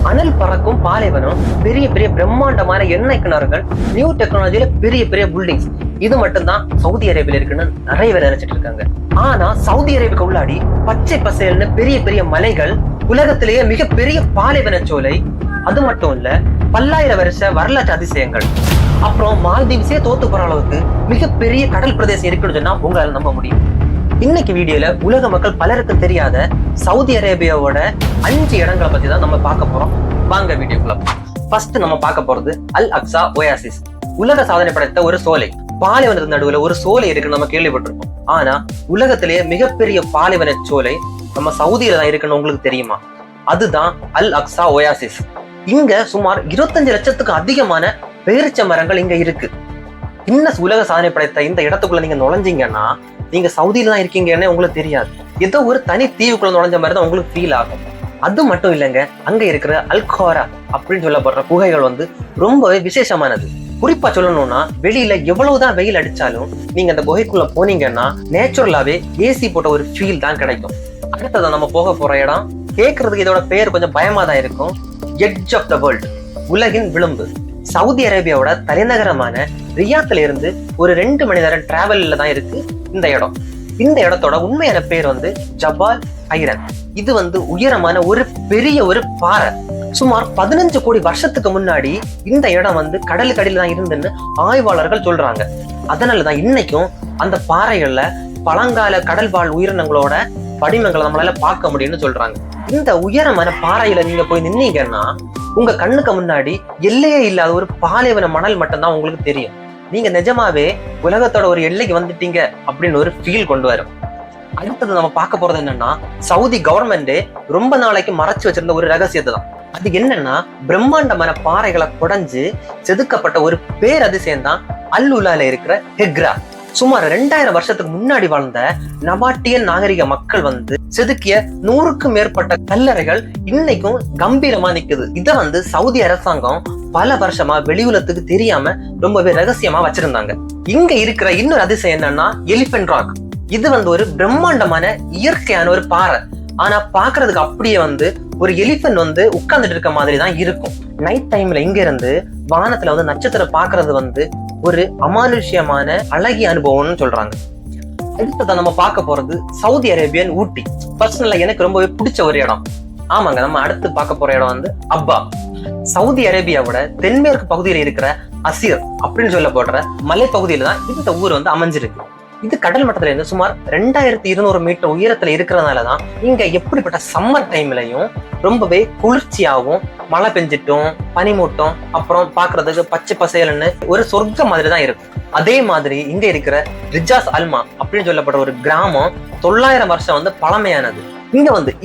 அனல் பறக்கும் பாலைவனம், பெரிய பெரிய பிரம்மாண்டமான எண்ணெய் கிணறுகள், நியூ டெக்னாலஜியில பெரிய பெரிய பில்டிங்ஸ், இது மட்டும்தான் சவுதி அரேபியால இருக்குன்னு நிறைய பேர் நினைச்சிட்டு இருக்காங்க. ஆனா சவுதி அரேபியாவுக்கு உள்ளாடி பச்சை பசேல்னு பெரிய பெரிய மலைகள், உலகத்திலேயே மிகப்பெரிய பாலைவன சோலை, அது மட்டும் இல்ல பல்லாயிரம் வருஷ வரலாற்று அதிசயங்கள், அப்புறம் மால்தீவ்ஸே தோத்து போற அளவுக்கு மிகப்பெரிய கடல் பிரதேசம் இருக்குன்னு சொன்னா உங்களால நம்ப முடியும். இன்னைக்கு வீடியோல உலக மக்கள் பலருக்கும் தெரியாத சவுதி அரேபியாவோட 5 இடங்களை பத்தி தான் நம்ம பார்க்க போறோம். வாங்க வீடியோக்குள்ள. ஃபர்ஸ்ட் நம்ம பார்க்க போறது அல் அக்ஸா ஒயாசிஸ். உலக சாதனை படைத்த ஒரு சோலை. பாலைவனத்துக்கு நடுவுல ஒரு சோலை இருக்குன்னு நம்ம கேள்விப்பட்டிருக்கோம். ஆனா உலகத்திலேயே மிகப்பெரிய பாலைவன சோலை நம்ம சவுதியில தான் இருக்குன்னு உங்களுக்கு தெரியுமா? அதுதான் அல் அக்ஸா ஒயாசிஸ். இங்க சுமார் 25 லட்சத்துக்கு அதிகமான பேரிச்ச மரங்கள் இங்க இருக்கு. இன்னும் உலக சாதனை படைத்த இந்த இடத்துக்குள்ள நீங்க நுழைஞ்சீங்கன்னா நீங்க சவுதியில தான் இருக்கீங்கன்னு உங்களுக்கு தெரியாது. ஏதோ ஒரு தனி தீவுக்குள்ள நுழைஞ்ச மாதிரி தான் உங்களுக்கு ஃபீல் ஆகும். அது மட்டும் இல்லைங்க, அங்க இருக்கிற அல்கோரா அப்படின்னு சொல்லப்படுற குகைகள் ரொம்பவே விசேஷமானது. குறிப்பா சொல்லணும்னா வெளியில எவ்வளவுதான் வெயில் அடிச்சாலும் நீங்க அந்த குகைக்குள்ள போனீங்கன்னா நேச்சுரலாவே ஏசி போட்ட ஒரு ஃபீல் தான் கிடைக்கும். அடுத்ததான் நம்ம போக போற இடம், கேட்கறதுக்கு இதோட பேர் கொஞ்சம் பயமா தான் இருக்கும். எட்ஜ் ஆஃப் த வேர்ல்ட், உலகின் விளிம்பு. சவுதி அரேபியாவோட தலைநகரமான ரியாத்ல இருந்து ஒரு 2 மணி நேரம் டிராவல்ல தான் இருக்கு இந்த இடம். இந்த இடத்தோட உண்மையான பேர் ஜபால் ஐரன். இது உயரமான ஒரு பெரிய ஒரு பாறை. சுமார் 15 கோடி வருஷத்துக்கு முன்னாடி இந்த இடம் கடலுக்கு அடியில தான் இருந்துன்னு ஆய்வாளர்கள் சொல்றாங்க. அதனாலதான் இன்னைக்கும் அந்த பாறைகள்ல பழங்கால கடல் வாழ் உயிரினங்களோட படிமங்களை நம்மளால பார்க்க முடியும்னு சொல்றாங்க. இந்த உயரமான பாறையில நீங்க போய் நின்னீங்கன்னா உங்க கண்ணுக்கு முன்னாடி எல்லையே இல்லாத ஒரு பாலைவன மணல் மட்டும்தான் உங்களுக்கு தெரியும். நீங்க நிஜமாவே உலகத்தோட ஒரு எல்லைக்கு வந்துட்டீங்க அப்படின்னு ஒரு ஃபீல் கொண்டு வரும். அடுத்தது நம்ம பார்க்க போறது என்னன்னா, சவுதி கவர்மெண்டே ரொம்ப நாளைக்கு மறைச்சு வச்சிருந்த ஒரு ரகசியத்தை தான். அது என்னன்னா, பிரம்மாண்டமான பாறைகளை குடைஞ்சு செதுக்கப்பட்ட ஒரு பேரதிசயம் தான் அல் உலால இருக்கிற ஹெக்ரா. சுமார் 2000 வருஷத்துக்கு முன்னாடி வாழ்ந்த நபாட்டியன் நாகரிக மக்கள் செதுக்கிய 100க்கும் மேற்பட்ட கல்லறைகள் இன்னைக்கும் கம்பீரமா நிக்குது. இத சவுதி அரசாங்கம் பல வருஷமா வெளியுலகத்துக்கு தெரியாம ரொம்பவே ரகசியமா வச்சிருந்தாங்க. இங்க இருக்கிற இன்னொரு அதிசயம் என்னன்னா எலிபென்ட் ராக். இது ஒரு பிரம்மாண்டமான இயற்கையான ஒரு பாறை. ஆனா பாக்குறதுக்கு அப்படியே ஒரு எலிபென்ட் உட்கார்ந்துட்டு இருக்க மாதிரி தான் இருக்கும். நைட் டைம்ல இங்க இருந்து வானத்துல நட்சத்திரம் பாக்குறது ஒரு அமானுஷ்யமான அழகிய அனுபவம்னு சொல்றாங்க. அடுத்ததான் நம்ம பார்க்க போறது சவுதி அரேபியன் ஊட்டி. பர்சனலா எனக்கு ரொம்பவே பிடிச்ச ஒரு இடம். ஆமாங்க, நம்ம அடுத்து பார்க்க போற இடம் அப்பா. சவுதி அரேபியாவோட தென்மேற்கு பகுதியில இருக்கிற அசீர் அப்படின்னு சொல்லப்படுற மலை பகுதியில தான் இந்த ஊர் அமைஞ்சிருக்கு. இது கடல் மட்டத்துல இருந்து சுமார் 2200 மீட்டர் உயரத்துல இருக்கிறதுனாலதான் இங்க எப்படிப்பட்ட சம்மர் டைம்லயும் ரொம்பவே குளிர்ச்சியாகவும் மழை பெஞ்சிட்டும் பனிமூட்டம் அப்புறம் பாக்குறதுக்கு பச்சை பசேல்னு ஒரு சொர்க்க மாதிரி தான் இருக்கும். அதே மாதிரி இங்க இருக்கிற ரிஜாஸ் அல்மா அப்படின்னு சொல்லப்படுற ஒரு கிராமம் 900 வருஷம் பழமையானது.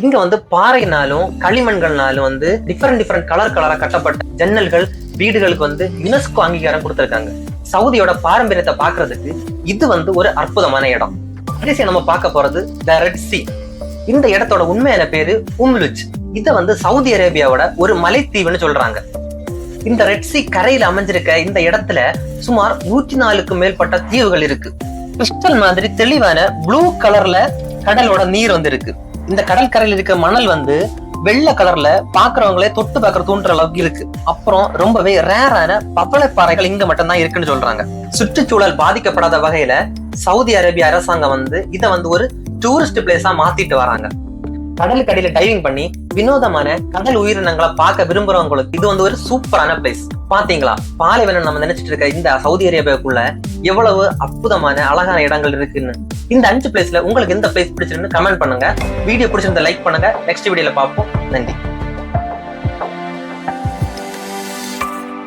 இங்க பாறைனாலும் களிமண்கள்னாலும் டிஃபரெண்ட் கலரா கட்டப்பட்ட ஜன்னல்கள் வீடுகளுக்கு யுனெஸ்கோ அங்கீகாரம் கொடுத்திருக்காங்க. சவுதியோட பாரம்பரியத்தை பாக்குறதுக்கு இது ஒரு அற்புதமான இடம். கடைசியா நம்ம பார்க்க போறது த ரெட் சி. இந்த இடத்தோட உண்மையான பேரு உம்லுஜ். இத சவுதி அரேபியாவோட ஒரு மலைத்தீவுன்னு சொல்றாங்க. இந்த ரெட் சி கரையில அமைஞ்சிருக்க இந்த இடத்துல சுமார் 104க்கும் மேற்பட்ட தீவுகள் இருக்கு. கிறிஸ்டல் மாதிரி தெளிவான ப்ளூ கலர்ல கடலோட நீர் இருக்கு. இந்த கடல் கரையில் இருக்க மணல் வெள்ளை கலர்ல பாக்குறவங்களே தொட்டு பாக்குற தூண்டுற அளவுக்கு இருக்கு. அப்புறம் ரொம்பவே ரேரான பவளப்பாறைகள் இங்க மட்டும் தான் இருக்குன்னு சொல்றாங்க. சுற்றுச்சூழல் பாதிக்கப்படாத வகையில சவுதி அரேபியா அரசாங்கம் இத ஒரு டூரிஸ்ட் பிளேஸா மாத்திட்டு வராங்க. கடலுக்கு அடியில டைவிங் பண்ணி வினோதமான கடல் உயிரினங்களை பார்க்க விரும்புறவங்களுக்கு இது ஒரு சூப்பரான பிளேஸ். பாத்தீங்களா, பாலைவனம் நம்ம நினைச்சிட்டு இருக்க இந்த சவுதி அரேபியாவுக்குள்ள எவ்வளவு அற்புதமான அழகான இடங்கள் இருக்குன்னு. இந்த 5 பிளேஸ்ல உங்களுக்கு எந்த பிளேஸ் பிடிச்சிருக்குன்னு கமெண்ட் பண்ணுங்க. வீடியோ பிடிச்சிருந்தா லைக் பண்ணுங்க. நெக்ஸ்ட் வீடியோல பார்ப்போம். நன்றி.